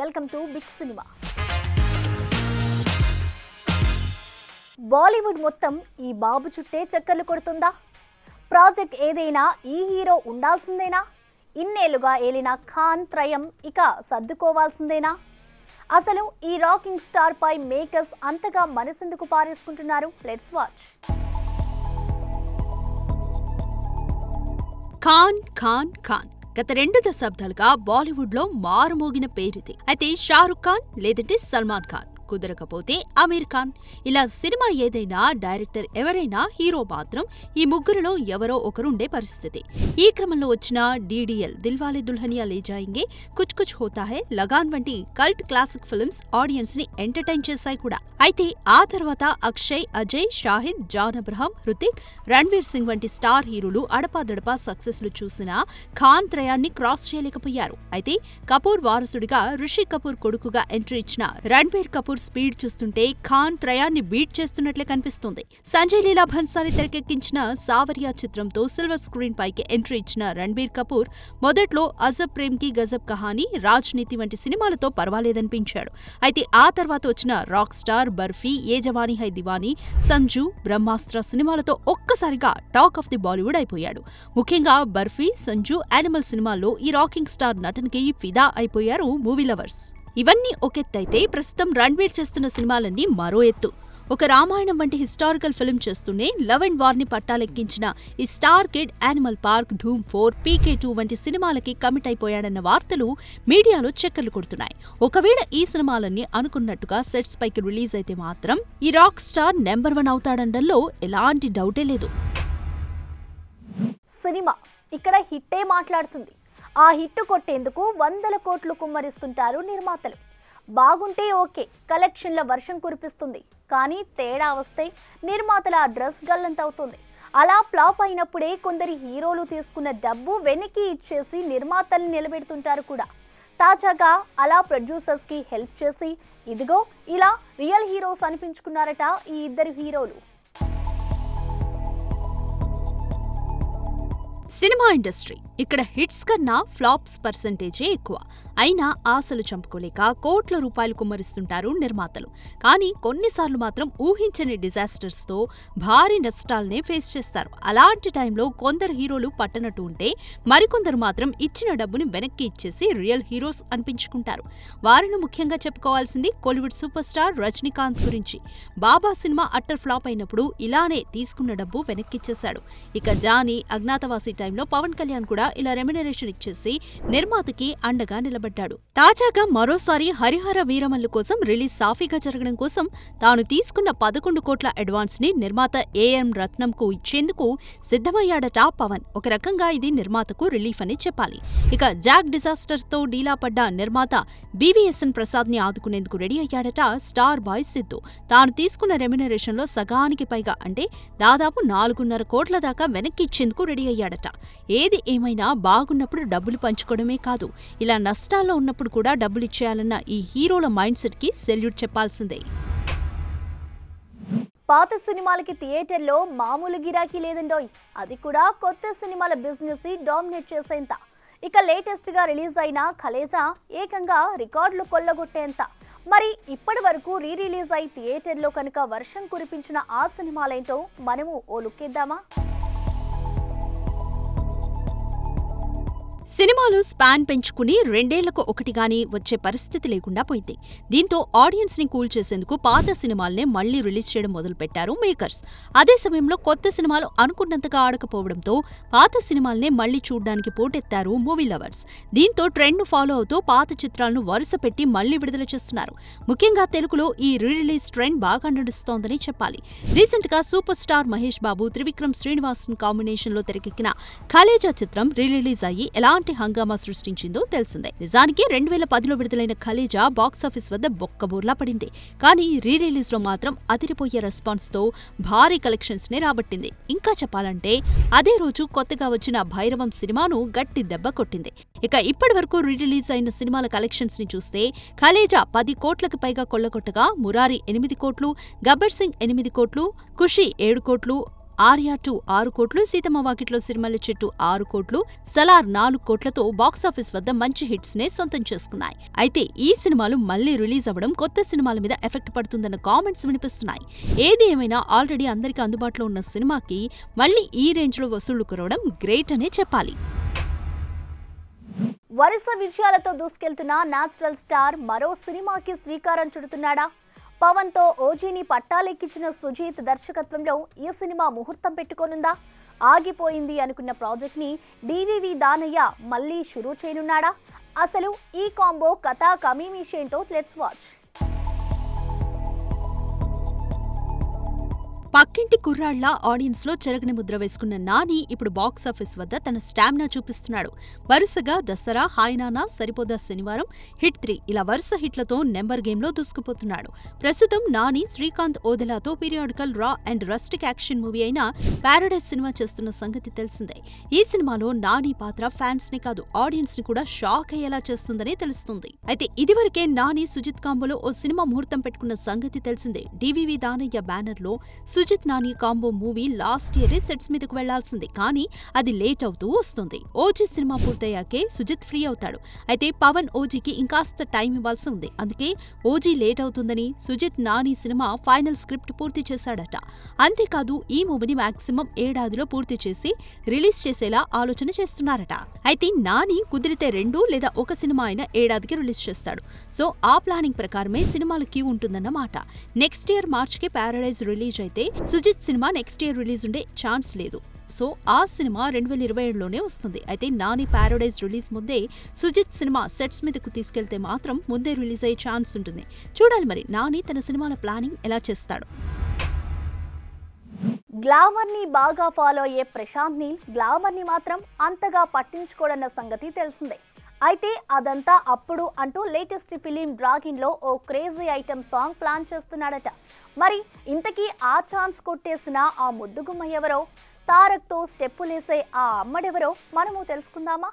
Welcome to big cinema. Bollywood మొత్తం ఈ బాబు చుట్టే చక్కర్లు కొడుతుందా? ప్రాజెక్ట్ ఏదైనా ఈ హీరో ఉండాల్సిందేనా? ఇన్నేళ్లుగా ఏలిన ఖాన్ త్రయం ఇక సర్దుకోవాల్సిందేనా? అసలు ఈ రాకింగ్ స్టార్ పై మేకర్స్ అంతగా మనసెందుకు పారేసుకుంటున్నారు? Let's watch. ఖాన్ ఖాన్ ఖాన్ గత 2 దశాబ్దాలుగా బాలీవుడ్ లో మారుమోగిన పేరిది. అయితే షారుఖ్ ఖాన్ లేదంటే సల్మాన్ ఖాన్, కుదరకపోతే అమీర్ ఖాన్, ఇలా సినిమా ఏదైనా డైరెక్టర్ ఎవరైనా హీరో మాత్రం ఈ ముగ్గురులో ఎవరో ఒకరుండే పరిస్థితి. ఈ క్రమంలో వచ్చిన DDL, దిల్వాలే దుల్హనియా లే జాయేంగే, కుచ్ కుచ్ హోతా హై, లగాన్ వంటి కల్ట్ క్లాసిక్ ఫిల్మ్స్ ఆడియన్స్ ని ఎంటర్టైన్ చేశాయి కూడా. అయితే ఆ తర్వాత అక్షయ్, అజయ్, షాహిద్, జాన్ అబ్రహం, హృతిక్, రణ్వీర్ సింగ్ వంటి స్టార్ హీరోలు అడపాదడపా సక్సెస్ లు చూసినా ఖాన్ త్రయాన్ని క్రాస్ చేయలేకపోయారు. అయితే కపూర్ వారసుడిగా రిషి కపూర్ కొడుకుగా ఎంట్రీ ఇచ్చిన రణ్బీర్ కపూర్ స్పీడ్ చూస్తుంటే ఖాన్ త్రయాన్ని బీట్ చేస్తున్నట్లే కనిపిస్తుంది. సంజయ్ లీలా భన్సాలి తెరకెక్కించిన సావర్యా చిత్రంతో సిల్వర్ స్క్రీన్ పైకి ఎంట్రీ ఇచ్చిన రణ్బీర్ కపూర్ మొదట్లో అజబ్ ప్రేమ్ కి గజబ్ కహానీ, రాజ్నీతి వంటి సినిమాలతో పర్వాలేదనిపించాడు. అయితే ఆ తర్వాత వచ్చిన రాక్ స్టార్, బర్ఫీ, ఏ జవానీ హై దివానీ, సంజు, బ్రహ్మాస్త్ర సినిమాలతో ఒక్కసారిగా టాక్ ఆఫ్ ది బాలీవుడ్ అయిపోయాడు. ముఖ్యంగా బర్ఫీ, సంజు, యానిమల్ సినిమాల్లో ఈ రాకింగ్ స్టార్ నటనకి ఫిదా అయిపోయారు మూవీ లవర్స్. ఇవన్నీ ఒకెత్తైతే ప్రస్తుతం రణ్వీర్ చేస్తున్న సినిమాలన్నీ మరో ఎత్తు. ఒక రామాయణం వంటి హిస్టారికల్ ఫిల్మ్ చేస్తూనే లవ్ అండ్ వార్ ని పట్టాలెక్కించిన ఈ స్టార్ కిడ్ యానిమల్ పార్క్, ధూమ్ 4, PK2 వంటి సినిమాలకి కమిట్ అయిపోయాడన్న వార్తలు మీడియాలో చక్కర్లు కొడుతున్నాయి. ఒకవేళ ఈ సినిమాలన్నీ అనుకున్నట్టుగా సెట్స్ పైకి రిలీజ్ అయితే మాత్రం ఈ రాక్ స్టార్ నెంబర్ 1 అవుతాడనడంలో ఎలాంటి డౌటే లేదు. సినిమా ఇక్కడ హిట్టే మాట్లాడుతుంది. ఆ హిట్ కొట్టేందుకు 100 కోట్లు కుమ్మరిస్తుంటారు నిర్మాతలు. బాగుంటే ఓకే, కలెక్షన్ల వర్షం కురిపిస్తుంది. కానీ తేడా వస్తే నిర్మాతల డ్రెస్ గల్లంతవుతుంది. అలా ఫ్లాప్ అయినప్పుడే కొందరి హీరోలు తీసుకున్న డబ్బు వెనక్కి ఇచ్చేసి నిర్మాతల్ని నిలబెడుతుంటారు కూడా. తాజాగా అలా ప్రొడ్యూసర్స్ కి హెల్ప్ చేసి ఇదిగో ఇలా రియల్ హీరోస్ అనిపించుకున్నారట ఈ ఇద్దరు హీరోలు. సినిమా ఇండస్ట్రీ ఇక్కడ హిట్స్ కన్నా ఫ్లాప్స్ పర్సెంటేజే ఎక్కువ. అయినా ఆశలు చంపుకోలేక కోట్ల రూపాయలు కుమ్మరిస్తుంటారు నిర్మాతలు. కానీ కొన్నిసార్లు మాత్రం ఊహించని డిజాస్టర్స్ తో భారీ నష్టాలనే ఫేస్ చేస్తారు. అలాంటి టైంలో కొందరు హీరోలు పట్టనట్టు ఉంటే మరికొందరు మాత్రం ఇచ్చిన డబ్బుని వెనక్కి ఇచ్చేసి రియల్ హీరోస్ అనిపించుకుంటారు. వారిని ముఖ్యంగా చెప్పుకోవాల్సింది కోలీవుడ్ సూపర్ స్టార్ రజనీకాంత్ గురించి. బాబా సినిమా అట్టర్ ఫ్లాప్ అయినప్పుడు ఇలానే తీసుకున్న డబ్బు వెనక్కిచ్చేశాడు. ఇక జానీ, అజ్ఞాతవాసి టైంలో పవన్ కళ్యాణ్ కూడా ఇలా రెమ్యునరేషన్ ఇచ్చేసి నిర్మాతకి అండగా నిలబడ్డాడు. తాజాగా మరోసారి హరిహర వీరమల్లు కోసం రిలీజ్ సాఫీగా జరగడం కోసం తాను తీసుకున్న 11 కోట్ల అడ్వాన్స్ ని నిర్మాత AM రత్నం కు ఇచ్చేందుకు సిద్ధమయ్యాడట పవన్. ఒక రకంగా ఇది నిర్మాతకు రిలీఫ్ అని చెప్పాలి. ఇక జాక్ డిజాస్టర్ తో డీలా పడ్డ నిర్మాత BVSN ప్రసాద్ ని ఆదుకునేందుకు రెడీ అయ్యాడట స్టార్ బాయ్ సిద్ధు. తాను తీసుకున్న రెమ్యునరేషన్ లో సగానికి పైగా అంటే దాదాపు 4.5 కోట్ల దాకా వెనక్కి ఇచ్చేందుకు రెడీ అయ్యాడట. ఏది ఏమైనా బాగున్నప్పుడు డబ్బులు పంచుకోవడమే కాదు, ఇలా నష్టాల్లో ఉన్నప్పుడు కూడా డబ్బులు ఇచ్చేయాలన్న ఈ హీరోల మైండ్ సెట్ కి సెల్యూట్ చెప్పాల్సిందే. పాత సినిమాలకి థియేటర్లో మామూలు గిరాకీ లేదండోయ్. అది కూడా కొత్త సినిమాల బిజినెస్ డామినేట్ చేసేంత. ఇక లేటెస్ట్ గా రిలీజ్ అయిన ఖలేజా ఏకంగా రికార్డులు కొల్లగొట్టేంత. మరి ఇప్పటి వరకు రిలీజ్ అయి థియేటర్లో కనుక వర్షం కురిపించిన ఆ సినిమాలేంటో మనము ఓ లుక్కేద్దామా? సినిమాలు స్పాన్ పెంచుకుని 2 ఏళ్లకు ఒకటిగాని వచ్చే పరిస్థితి లేకుండా పోయింది. దీంతో ఆడియన్స్ ని కూల్ చేసేందుకు పాత సినిమాల్నే మళ్లీ రిలీజ్ చేయడం మొదలుపెట్టారు మేకర్స్. అదే సమయంలో కొత్త సినిమాలు అనుకున్నంతగా ఆడకపోవడంతో పాత సినిమాల్నే మళ్లీ చూడ్డానికి పోటెత్తారు మూవీ లవర్స్. దీంతో ట్రెండ్ ను ఫాలో అవుతూ పాత చిత్రాలను వరుస పెట్టి మళ్లీ విడుదల చేస్తున్నారు. ముఖ్యంగా తెలుగులో ఈ రిలీజ్ ట్రెండ్ బాగా నడుస్తోందని చెప్పాలి. రీసెంట్ గా super star Mahesh Babu, Trivikram Srinivasan combination లో తెరకెక్కిన ఖలేజా చిత్రం రిలీజ్ అయ్యి ఎలాంటి హంగామా సృష్టించిందో తెలిసిందే. నిజానికి 2010లో విడుదలైన ఖలేజా బాక్సాఫీస్ వద్ద బొక్కబోర్లా పడింది. కానీ రిలీజ్ లో మాత్రం అదిరిపోయే రెస్పాన్స్ తో భారీ కలెక్షన్స్ నే రాబట్టింది. ఇంకా చెప్పాలంటే అదే రోజు కొత్తగా వచ్చిన భైరవం సినిమాను గట్టి దెబ్బ కొట్టింది. ఇక ఇప్పటి వరకు రిలీజ్ అయిన సినిమాల కలెక్షన్స్ ని చూస్తే ఖలేజా 10 కోట్లకు పైగా కొల్లగొట్టగా, మురారి 8 కోట్లు, గబ్బర్ సింగ్ 8 కోట్లు, ఖుషి 7 కోట్లు, ఆర్యా 2 6 కోట్లు, సీతమ్మ వాకిట్లో సిరిమల్లె చెట్టు 6 కోట్లు, సలార్ 4 కోట్లతో బాక్సాఫీస్ వద్ద మంచి హిట్స్ నే సొంతం చేసుకున్నాయి. అయితే ఈ సినిమాలు మళ్లీ రిలీజ్ అవ్వడం కొత్త సినిమాల మీద ఎఫెక్ట్ పడుతుందన్న కామెంట్స్ వినిపిస్తున్నాయి. ఏది ఏమైనా ఆల్రెడీ అందరికీ అందుబాటులో ఉన్న సినిమాకి మళ్లీ ఈ రేంజ్ లో వసూళ్లు కురవడం గ్రేట్ అనే చెప్పాలి. వరుస విజయాలతో దూసుకెళ్తున్న నేచురల్ స్టార్ మరో సినిమాకి శ్రీకారం చుడుతున్నాడా? పవన్ తో ఓజీని పట్టాలెక్కించిన సుజీత్ దర్శకత్వంలో ఈ సినిమా ముహూర్తం పెట్టుకోనుందా? ఆగిపోయింది అనుకున్న ప్రాజెక్ట్ ని డివివి దానయ్య మళ్లీ షురూ చేయనున్నాడా? అసలు ఈ కాంబో కథా కమీమిషేంటో లెట్స్ వాచ్. పక్కింటి కుర్రాళ్ల ఆడియన్స్ లో చెరగని ముద్ర వేసుకున్న నాని ఇప్పుడు బాక్సాఫీస్ వద్ద తన స్టామినా చూపిస్తున్నాడు. వరుసగా దసరా, హాయ్ నాన్న, సరిపోదా శనివారం, హిట్ 3 ఇలా వరుస హిట్లతో నెంబర్ గేమ్ లో దూసుకుపోతున్నాడు. ప్రస్తుతం నాని శ్రీకాంత్ ఓదెలాతో పీరియాడికల్ రా అండ్ రస్టిక్ యాక్షన్ మూవీ అయిన పారడైజ్ సినిమా చేస్తున్న సంగతి తెలిసిందే. ఈ సినిమాలో నాని పాత్ర ఫ్యాన్స్ ని కాదు ఆడియన్స్ ని కూడా షాక్ అయ్యేలా చేస్తుందని తెలుస్తుంది. అయితే ఇదివరకే నాని సుజిత్ కాంబోలో ఓ సినిమా ముహూర్తం పెట్టుకున్న సంగతి తెలిసిందే. డివివి దానయ్య బ్యానర్ లో Sujeeth Nani combo movie last year sets మీదకు వెళ్లాల్సింది, కానీ అది లేట్ అవుతూ వస్తుంది. ఓజీ సినిమా పూర్తయ్యాకే సుజిత్ ఫ్రీ అవుతాడు. అయితే పవన్ ఓజీకి ఇంకాస్త టైం ఇవ్వాల్సి ఉంది. అందుకే ఓజీ లేట్ అవుతుందని Sujeeth Nani cinema final script పూర్తి చేశాడట. అంతేకాదు ఈ మూవీని మాక్సిమం ఏడాదిలో పూర్తి చేసి రిలీజ్ చేసేలా ఆలోచన చేస్తున్నారట. అయితే నాని కుదిరితే 2 లేదా 1 సినిమా అయినా ఏడాదికి రిలీజ్ చేస్తాడు. సో ఆ ప్లానింగ్ ప్రకారమే సినిమాల క్యూ ఉంటుందన్నమాట. నెక్స్ట్ ఇయర్ మార్చికి పారడైజ్ రిలీజ్ అయితే Sujeeth cinema next year release ఉండే ఛాన్స్ లేదు. సో ఆ సినిమా 2027లోనే వస్తుంది. అయితే నాని పారడైజ్ రిలీజ్ ముందే సుజిత్ సినిమా సెట్స్ మీదకు తీసుకెళ్తే మాత్రం ముందే రిలీజ్ అయ్యే ఛాన్స్ ఉంటుంది. చూడాలి మరి నాని తన సినిమాల ప్లానింగ్ ఎలా చేస్తాడు. గ్లామర్ ని బాగా ఫాలో అయ్యే ప్రశాంత్ నీల్ గ్లామర్ ని మాత్రం అంతగా పట్టించుకోడన్న సంగతి తెలిసిందే. అయితే అదంతా అప్పుడు అంటూ లేటెస్ట్ ఫిలిం డ్రాగన్ లో ఓ క్రేజీ ఐటమ్ సాంగ్ ప్లాన్ చేస్తున్నాడట. మరి ఇంతకీ ఆ ఛాన్స్ కొట్టేసిన ఆ ముద్దుగుమ్మ ఎవరో, తారక్ తో స్టెప్పులేసే ఆ అమ్మడెవరో మనము తెలుసుకుందామా?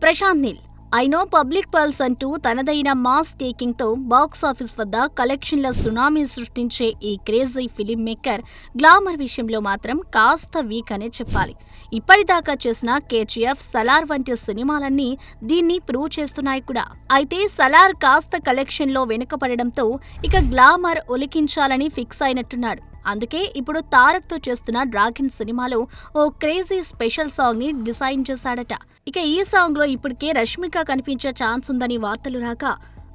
Prashanth Neel I know public pulse అంటూ తనదైన మాస్ టేకింగ్ తో బాక్సాఫీస్ వద్ద కలెక్షన్ల సునామీ సృష్టించే ఈ క్రేజీ ఫిలిం మేకర్ గ్లామర్ విషయంలో మాత్రం కాస్త వీక్ అనే చెప్పాలి. ఇప్పటిదాకా చేసిన కేజీఎఫ్, సలార్ వంటి సినిమాలన్నీ దీన్ని ప్రూవ్ చేస్తున్నాయి కూడా. అయితే సలార్ కాస్త కలెక్షన్లో వెనుకపడడంతో ఇక గ్లామర్ ఒలికించాలని ఫిక్స్ అయినట్టున్నాడు. అందుకే ఇప్పుడు తారక్ తో చేస్తున్న డ్రాగన్ సినిమాలో ఓ క్రేజీ స్పెషల్ సాంగ్ ని డిజైన్ చేశాడట. ఇక ఈ సాంగ్ లో ఇప్పటికే రష్మిక కనిపించే ఛాన్స్ ఉందని వార్తలు రాక,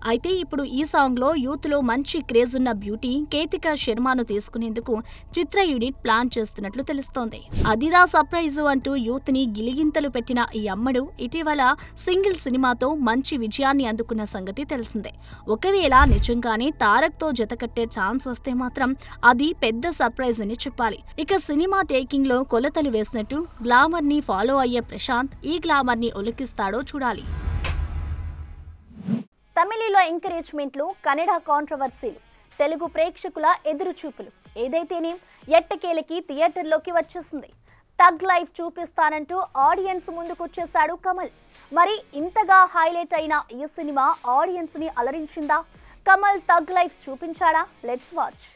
అయితే ఇప్పుడు ఈ సాంగ్ లో యూత్ లో మంచి క్రేజ్ ఉన్న బ్యూటీ కేతికా శర్మను తీసుకునేందుకు చిత్ర యూనిట్ ప్లాన్ చేస్తున్నట్లు తెలుస్తోంది. అదిదా సర్ప్రైజు అంటూ యూత్ ని గిలిగింతలు పెట్టిన ఈ అమ్మడు ఇటీవల సింగిల్ సినిమాతో మంచి విజయాన్ని అందుకున్న సంగతి తెలిసిందే. ఒకవేళ నిజంగానే తారక్ తో జతకట్టే ఛాన్స్ వస్తే మాత్రం అది పెద్ద సర్ప్రైజ్ అని చెప్పాలి. ఇక సినిమా టేకింగ్ లో కొలతలు వేసినట్టు గ్లామర్ ని ఫాలో అయ్యే ప్రశాంత్ ఈ గ్లామర్ ని ఒలికిస్తాడో చూడాలి. తమిళలో ఎంకరేజ్మెంట్లు, కన్నడ కాంట్రవర్సీలు, తెలుగు ప్రేక్షకుల ఎదురుచూపులు ఏదైతేనే ఎట్టకేలకి థియేటర్లోకి వచ్చేసింది. తగ్ లైఫ్ చూపిస్తానంటూ ఆడియన్స్ ముందుకొచ్చేశాడు కమల్. మరి ఇంతగా హైలైట్ అయిన ఈ సినిమా ఆడియన్స్ ని అలరించిందా? కమల్ తగ్ లైఫ్ చూపించాడా? Let's watch.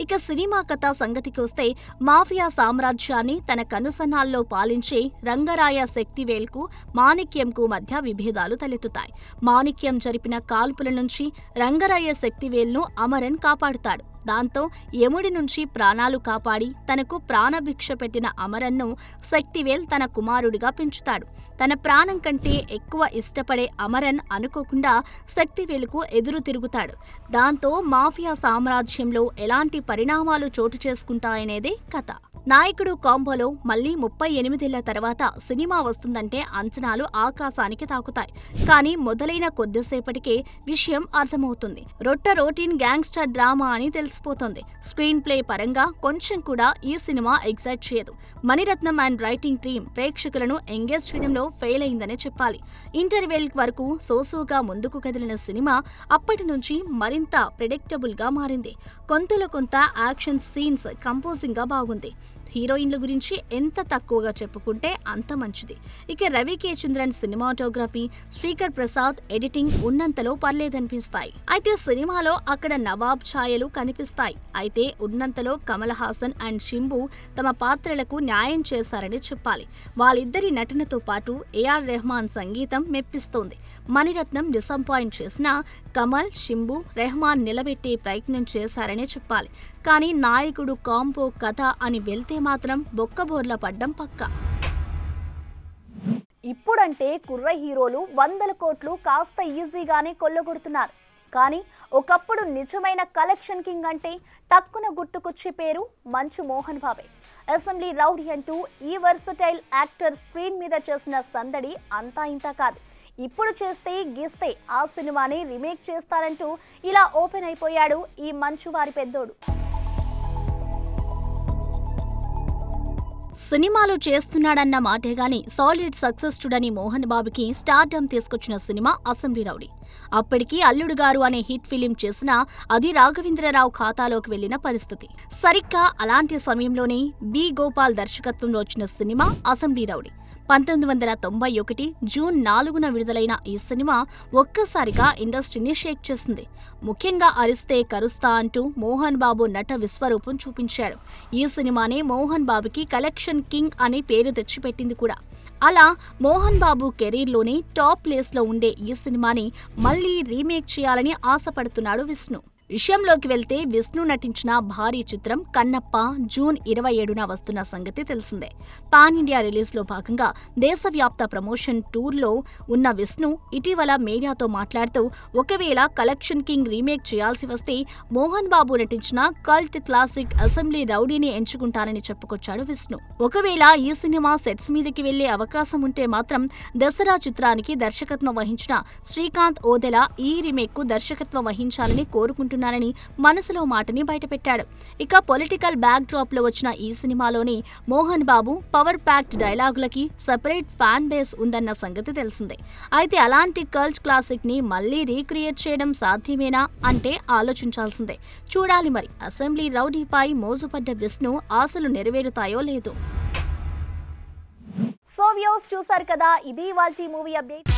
ఇక సినిమా కథ సంగతికి వస్తే మాఫియా సామ్రాజ్యాన్ని తన కనుసన్నాల్లో పాలించే రంగరాయ శక్తివేల్కు మాణిక్యంకు మధ్య విభేదాలు తలెత్తుతాయి. మాణిక్యం జరిపిన కాల్పుల నుంచి రంగరాయ శక్తివేల్ను అమరన్ కాపాడుతాడు. దాంతో యముడి నుంచి ప్రాణాలు కాపాడి తనకు ప్రాణభిక్ష పెట్టిన అమరన్ను శక్తివేల్ తన కుమారుడిగా పెంచుతాడు. తన ప్రాణం కంటే ఎక్కువ ఇష్టపడే అమరన్ అనుకోకుండా శక్తివేలుకు ఎదురు తిరుగుతాడు. దాంతో మాఫియా సామ్రాజ్యంలో ఎలాంటి పరిణామాలు చోటు చేసుకుంటాయనేదే కథ. నాయకుడు కాంబోలో మళ్లీ 38 ఏళ్ల తర్వాత సినిమా వస్తుందంటే అంచనాలు ఆకాశానికి తాకుతాయి. కానీ మొదలైన కొద్దిసేపటికే విషయం అర్థమవుతుంది. రొటీన్ గ్యాంగ్స్టర్ డ్రామా అని తెలిసిపోతుంది. స్క్రీన్ ప్లే పరంగా కొంచెం కూడా ఈ సినిమా ఎగ్జైట్ చేయదు. మణిరత్నం అండ్ రైటింగ్ టీం ప్రేక్షకులను ఎంగేజ్ చేయడంలో ఫెయిల్ అయిందనే చెప్పాలి. ఇంటర్వెల్ వరకు సోసోగా ముందుకు కదిలిన సినిమా అప్పటి నుంచి మరింత ప్రెడిక్టబుల్ గా మారింది. కొంత యాక్షన్ సీన్స్ కంపోజింగ్ గా బాగుంది. హీరోయిన్ల గురించి ఎంత తక్కువగా చెప్పుకుంటే అంత మంచిది. ఇక రవి కే చంద్రన్ సినిమాటోగ్రఫీ, శ్రీకర్ ప్రసాద్ ఎడిటింగ్ ఉన్నంతలో పర్లేదనిపిస్తాయి. అయితే సినిమాలో అక్కడ నవాబ్ ఛాయలు కనిపిస్తాయి. అయితే ఉన్నంతలో కమల్ హాసన్ అండ్ శింబు తమ పాత్రలకు న్యాయం చేశారని చెప్పాలి. వాళ్ళిద్దరి నటనతో పాటు ఏఆర్ రెహమాన్ సంగీతం మెప్పిస్తోంది. మణిరత్నం డిసప్పాయింట్ చేసినా కమల్, శింబు, రెహమాన్ నిలబెట్టే ప్రయత్నం చేశారనే చెప్పాలి. కానీ నాయకుడు కాంబో కథ అని వెళ్తే మాత్రం బొక్కబోర్ల పడ్డం పక్కా. ఇప్పుడంటే కుర్ర హీరోలు 100 కోట్లు కాస్త ఈజీగానే కొల్లగొడుతున్నారు. కానీ ఒకప్పుడు నిజమైన కలెక్షన్ కింగ్ అంటే టక్కున గుర్తుకొచ్చే పేరు మంచు మోహన్ బాబే. అసెంబ్లీ రౌడీ అంటూ ఈ వర్సటైల్ యాక్టర్ స్క్రీన్ మీద చేసిన సందడి అంతా ఇంతా కాదు. ఇప్పుడు చేస్తే గీస్తే ఆ సినిమాని రీమేక్ చేస్తారంటూ ఇలా ఓపెన్ అయిపోయాడు ఈ మంచు వారి పెద్దోడు. సినిమాలు చేస్తున్నాడన్న మాటే గాని సాలిడ్ సక్సెస్డ్ అని మోహన్ బాబుకి స్టార్డమ్ తీసుకొచ్చిన సినిమా అసెంబ్లీ రౌడీ. అప్పటికి అల్లుడు గారు అనే హిట్ ఫిలిం చేసినా అది రాఘవేంద్రరావు ఖాతాలోకి వెళ్లిన పరిస్థితి. సరిగ్గా అలాంటి సమయంలోనే బి గోపాల్ దర్శకత్వంలో వచ్చిన సినిమా అసెంబ్లీ రౌడీ. 1991 జూన్ 4న విడుదలైన ఈ సినిమా ఒక్కసారిగా ఇండస్ట్రీని షేక్ చేసింది. ముఖ్యంగా అరిస్తే కరుస్తా అంటూ మోహన్ బాబు నట విశ్వరూపం చూపించాడు. ఈ సినిమానే మోహన్ బాబుకి కలెక్షన్ కింగ్ అనే పేరు తెచ్చిపెట్టింది కూడా. అలా మోహన్ బాబు కెరీర్లోనే టాప్ ప్లేస్లో ఉండే ఈ సినిమాని మళ్లీ రీమేక్ చేయాలని ఆశపడుతున్నాడు విష్ణు. విషయంలోకి వెళ్తే విష్ణు నటించిన భారీ చిత్రం కన్నప్ప జూన్ 27న వస్తున్న సంగతి తెలిసిందే. పాన్ ఇండియా రిలీజ్లో భాగంగా దేశవ్యాప్త ప్రమోషన్ టూర్లో ఉన్న విష్ణు ఇటీవల మీడియాతో మాట్లాడుతూ ఒకవేళ కలెక్షన్ కింగ్ రీమేక్ చేయాల్సి వస్తే మోహన్ బాబు నటించిన కల్ట్ క్లాసిక్ అసెంబ్లీ రౌడీని ఎంచుకుంటానని చెప్పుకొచ్చాడు విష్ణు. ఒకవేళ ఈ సినిమా సెట్స్ మీదకి వెళ్లే అవకాశం ఉంటే మాత్రం దసరా చిత్రానికి దర్శకత్వం వహించిన శ్రీకాంత్ ఓదెలా ఈ రీమేక్ కు దర్శకత్వం వహించాలని కోరుకుంటున్నారని మనసులో మాటని బయటపెట్టాడు. ఇక పొలిటికల్ బ్యాక్ డ్రాప్ లో వచ్చిన ఈ సినిమాలోని మోహన్ బాబు పవర్ ప్యాక్డ్ డైలాగులకి సెపరేట్ ఫ్యాన్ బేస్ ఉందన్న సంగతి తెలిసిందే. అయితే అలాంటి కల్ట్ క్లాసిక్ ని మళ్లీ రీక్రియేట్ చేయడం సాధ్యమేనా అంటే ఆలోచించాల్సిందే. చూడాలి మరి అసెంబ్లీ రౌడీపై మోజుపడ్డ విష్ణు ఆశలు నెరవేరుతాయో లేదో. సో వ్యూస్ చూసారు కదా, ఇది ఇవాల్టి మూవీ అప్డేట్.